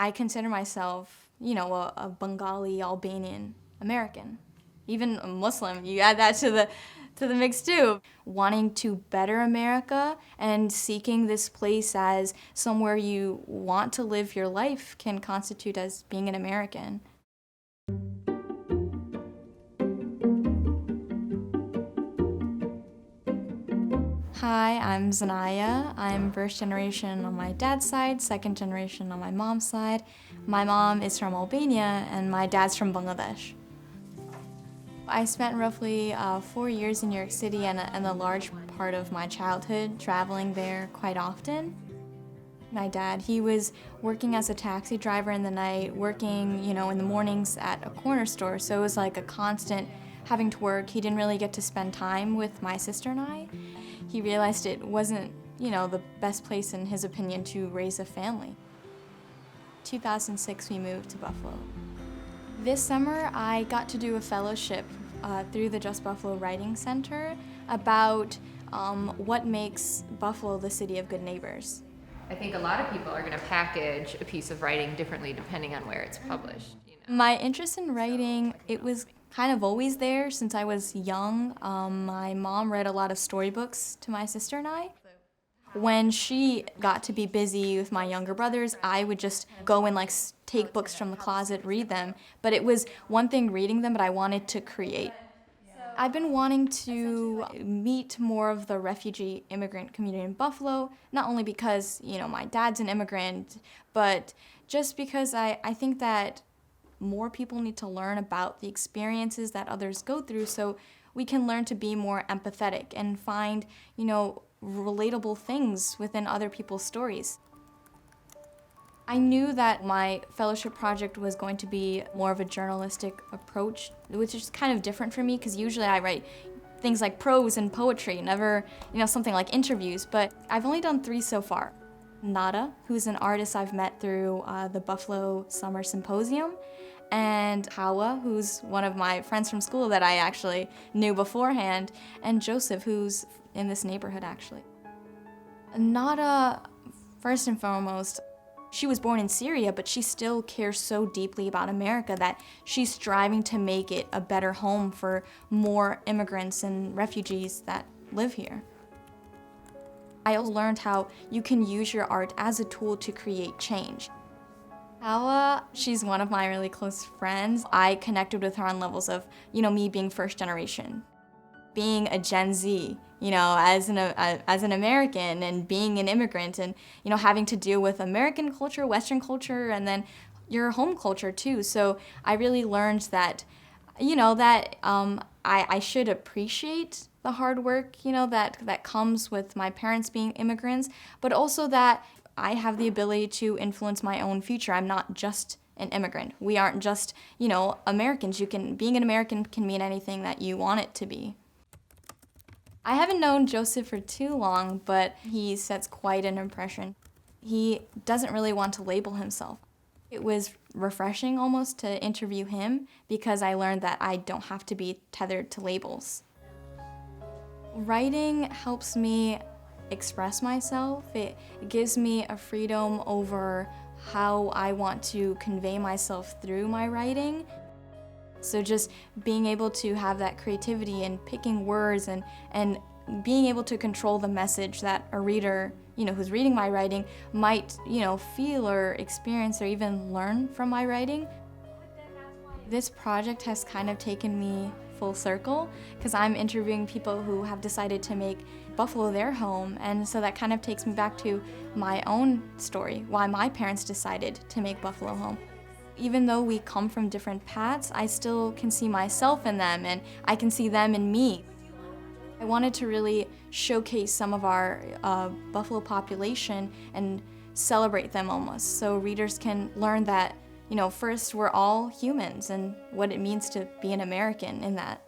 I consider myself, a Bengali Albanian American. Even a Muslim, you add that to the mix too. Wanting to better America and seeking this place as somewhere you want to live your life can constitute as being an American. Hi, I'm Zanaya. I'm first generation on my dad's side, second generation on my mom's side. My mom is from Albania and my dad's from Bangladesh. I spent roughly 4 years in New York City and a large part of my childhood traveling there quite often. My dad, he was working as a taxi driver in the night, working, in the mornings at a corner store, so it was like a constant having to work. He didn't really get to spend time with my sister and I. He realized it wasn't, the best place in his opinion to raise a family. 2006, we moved to Buffalo. This summer, I got to do a fellowship through the Just Buffalo Writing Center about what makes Buffalo the city of good neighbors. I think a lot of people are going to package a piece of writing differently depending on where it's published. My interest in writing, it was kind of always there since I was young. My mom read a lot of storybooks to my sister and I. When she got to be busy with my younger brothers, I would just go and take books from the closet, read them. But it was one thing reading them, but I wanted to create. I've been wanting to meet more of the refugee immigrant community in Buffalo, not only because, my dad's an immigrant, but just because I think that more people need to learn about the experiences that others go through so we can learn to be more empathetic and find, relatable things within other people's stories. I knew that my fellowship project was going to be more of a journalistic approach, which is kind of different for me because usually I write things like prose and poetry, never, something like interviews, but I've only done 3 so far. Nada, who's an artist I've met through the Buffalo Summer Symposium, and Hawa, who's one of my friends from school that I actually knew beforehand, and Joseph, who's in this neighborhood actually. Nada, first and foremost, she was born in Syria, but she still cares so deeply about America that she's striving to make it a better home for more immigrants and refugees that live here. I also learned how you can use your art as a tool to create change. Hawa, she's one of my really close friends. I connected with her on levels of, me being first generation, being a Gen Z, as an American and being an immigrant and, having to deal with American culture, Western culture, and then your home culture too. So I really learned that, I should appreciate the hard work, that comes with my parents being immigrants, but also that I have the ability to influence my own future. I'm not just an immigrant. We aren't just, Americans. Being an American can mean anything that you want it to be. I haven't known Joseph for too long, but he sets quite an impression. He doesn't really want to label himself. It was refreshing almost to interview him because I learned that I don't have to be tethered to labels. Writing helps me express myself. It gives me a freedom over how I want to convey myself through my writing. So just being able to have that creativity and picking words and being able to control the message that a reader, who's reading my writing might, feel or experience or even learn from my writing. This project has kind of taken me full circle because I'm interviewing people who have decided to make Buffalo their home, and so that kind of takes me back to my own story, why my parents decided to make Buffalo home. Even though we come from different paths, I still can see myself in them and I can see them in me. I wanted to really showcase some of our Buffalo population and celebrate them almost so readers can learn that, first we're all humans and what it means to be an American in that.